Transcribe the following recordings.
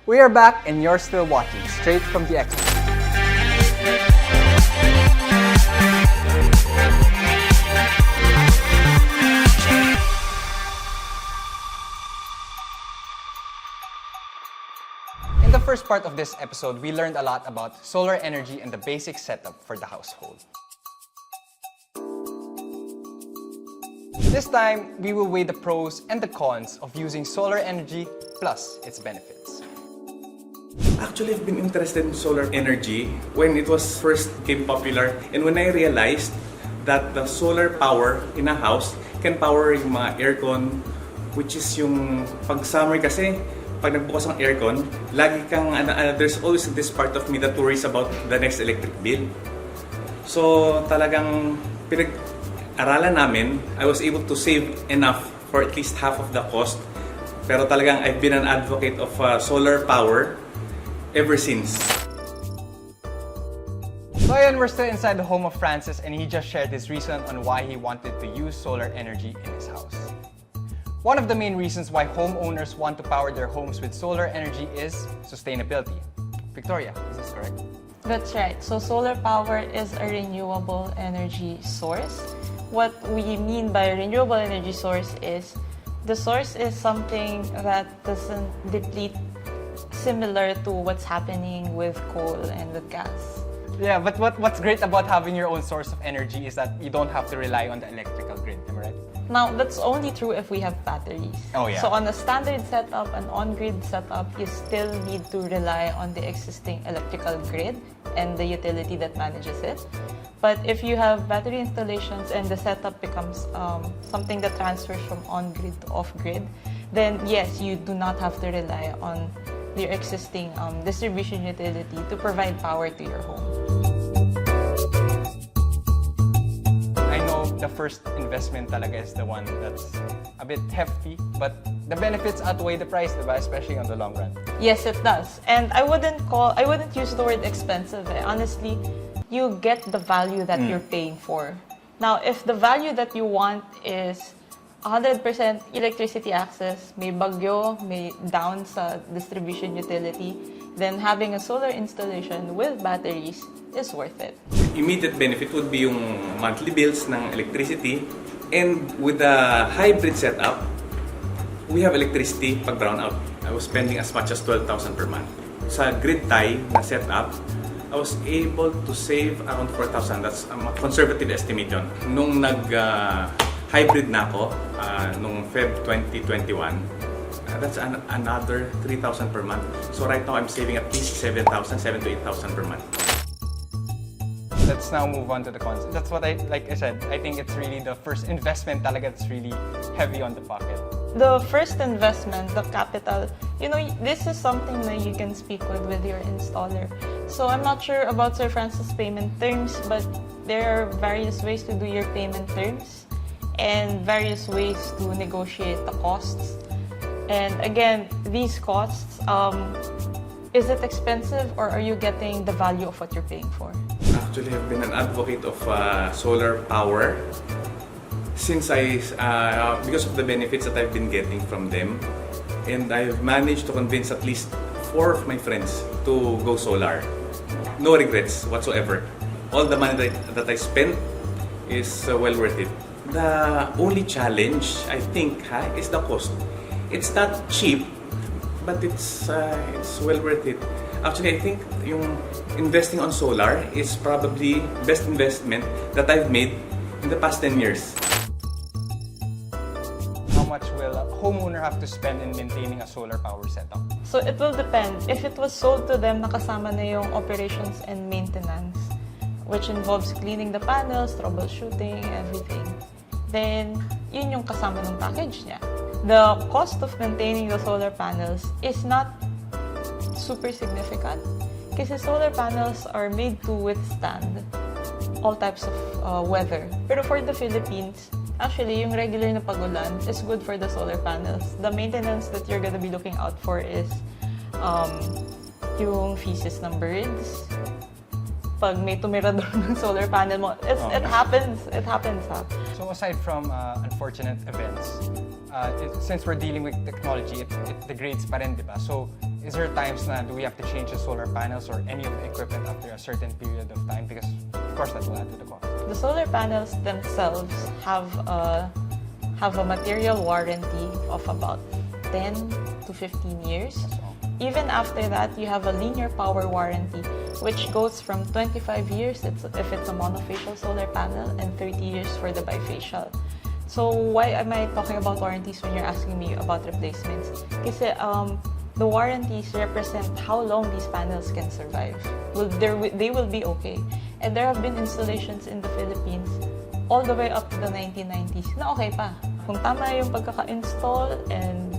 We are back and you're still watching straight from the expo. In the first part of this episode, we learned a lot about solar energy and the basic setup for the household. This time, we will weigh the pros and the cons of using solar energy plus its benefits. Actually, I've been interested in solar energy when it was first became popular and when I realized that the solar power in a house can power yung mga aircon, which is yung pag summer kasi, pag nagbukas ang aircon, lagi kang, there's always this part of me that worries about the next electric bill. So talagang pinag-aralan namin, I was able to save enough for at least half of the cost. Pero talagang I've been an advocate of solar power ever since. So ayan, we're still inside the home of Francis and he just shared his reason on why he wanted to use solar energy in his house. One of the main reasons why homeowners want to power their homes with solar energy is sustainability. Victoria, is this correct? That's right. So solar power is a renewable energy source. What we mean by renewable energy source is the source is something that doesn't deplete, similar to what's happening with coal and with gas. Yeah, but what's great about having your own source of energy is that you don't have to rely on the electrical grid, am I right? Now, that's only true if we have batteries. Oh, yeah. So on a standard setup, an on-grid setup, you still need to rely on the existing electrical grid and the utility that manages it. But if you have battery installations and the setup becomes something that transfers from on-grid to off-grid, then yes, you do not have to rely on your existing distribution utility to provide power to your home. I know the first investment talaga is the one that's a bit hefty, but the benefits outweigh the price, diba? Especially on the long run. Yes, it does. And I wouldn't use the word expensive. Honestly, you get the value that you're paying for. Now, if the value that you want is 100% electricity access, may bagyo, may down sa distribution utility, then having a solar installation with batteries is worth it. Immediate benefit would be yung monthly bills ng electricity, and with the hybrid setup, we have electricity pag brownout. I was spending as much as 12,000 per month. Sa grid tie na setup, I was able to save around 4,000. That's a conservative estimate yun. Nung hybrid na ako, nung Feb 2021, that's another 3,000 per month. So right now, I'm saving at least 7,000 to 8,000 per month. Let's now move on to the cons. That's what like I said, I think it's really the first investment talaga that's really heavy on the pocket. The first investment, the capital, this is something that you can speak with your installer. So I'm not sure about Sir Francis' payment terms, but there are various ways to do your payment terms and various ways to negotiate the costs. And again, these costs, is it expensive or are you getting the value of what you're paying for? Actually, I've been an advocate of solar power since because of the benefits that I've been getting from them, and I've managed to convince at least 4 of my friends to go solar. No regrets whatsoever. All the money that I spent is well worth it. The only challenge, I think, is the cost. It's not cheap, but it's well worth it. Actually, I think yung investing on solar is probably best investment that I've made in the past 10 years. How much will a homeowner have to spend in maintaining a solar power setup? So it will depend. If it was sold to them, nakasama na yung operations and maintenance, which involves cleaning the panels, troubleshooting, everything, then yun yung kasama ng package niya. The cost of maintaining the solar panels is not super significant kasi solar panels are made to withstand all types of weather. Pero for the Philippines, actually, yung regular na pag-ulan is good for the solar panels. The maintenance that you're gonna be looking out for is yung feces ng birds. Pag may tumira doon ng solar panel mo, it happens. It happens, ha? So aside from unfortunate events, since we're dealing with technology, it degrades pa rin, di ba? So is there times na do we have to change the solar panels or any of the equipment after a certain period of time? Because of course that will add to the cost. The solar panels themselves have a material warranty of about 10 to 15 years. Even after that, you have a linear power warranty, which goes from 25 years if it's a monofacial solar panel and 30 years for the bifacial. So why am I talking about warranties when you're asking me about replacements? Kasi the warranties represent how long these panels can survive. They will be okay. And there have been installations in the Philippines all the way up to the 1990s na okay pa. Kung tama yung pagkaka-install and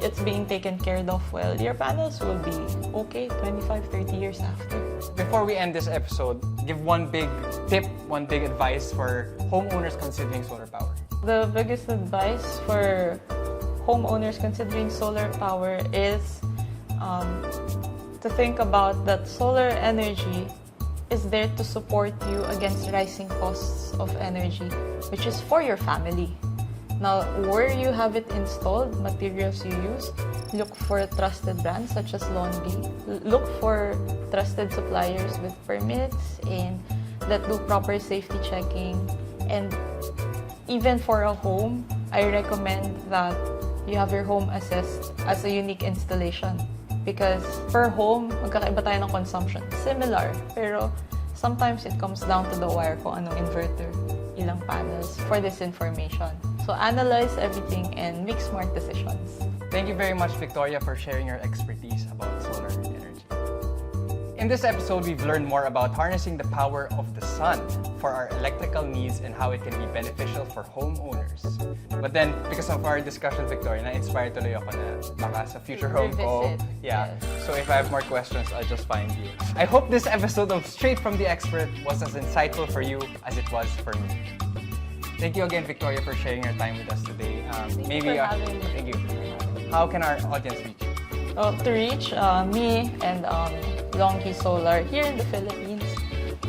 it's being taken care of well, your panels will be okay 25, 30 years after. Before we end this episode, give one big tip, one big advice for homeowners considering solar power. The biggest advice for homeowners considering solar power is to think about that solar energy is there to support you against rising costs of energy, which is for your family. Now, where you have it installed, materials you use, look for trusted brands such as LONGi. Look for trusted suppliers with permits and that do proper safety checking. And even for a home, I recommend that you have your home assessed as a unique installation. Because per home, magkakaiba tayo ng consumption. Similar, pero sometimes it comes down to the wire kung anong inverter, ilang panels for this information. So analyze everything and make smart decisions. Thank you very much, Victoria, for sharing your expertise about solar energy. In this episode, we've learned more about harnessing the power of the sun for our electrical needs and how it can be beneficial for homeowners. But then, because of our discussion, Victoria, na-inspire tuloy ako na baka sa future home ko. Revisit. Yeah. Yes. So if I have more questions, I'll just find you. I hope this episode of Straight from the Expert was as insightful for you as it was for me. Thank you again, Victoria, for sharing your time with us today. Thank you for having me. Thank you. How can our audience reach you? To reach me and LONGi Solar here in the Philippines,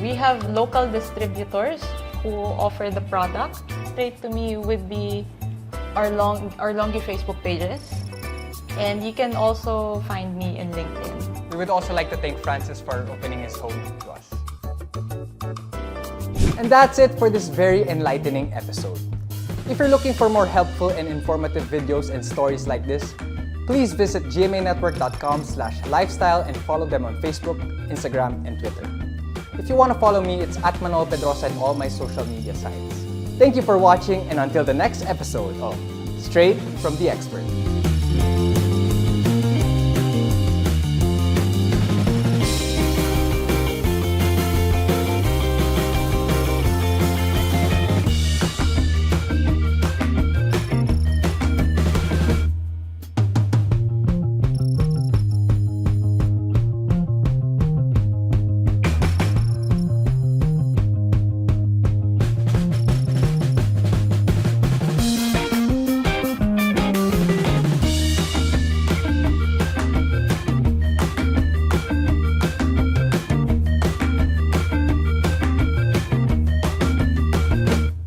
we have local distributors who offer the product. Straight to me would be our LONGi Facebook pages. And you can also find me in LinkedIn. We would also like to thank Francis for opening his home to us. And that's it for this very enlightening episode. If you're looking for more helpful and informative videos and stories like this, please visit gmanetwork.com/lifestyle and follow them on Facebook, Instagram, and Twitter. If you want to follow me, it's at Manolo Pedrosa on all my social media sites. Thank you for watching, and until the next episode of Straight from the Expert.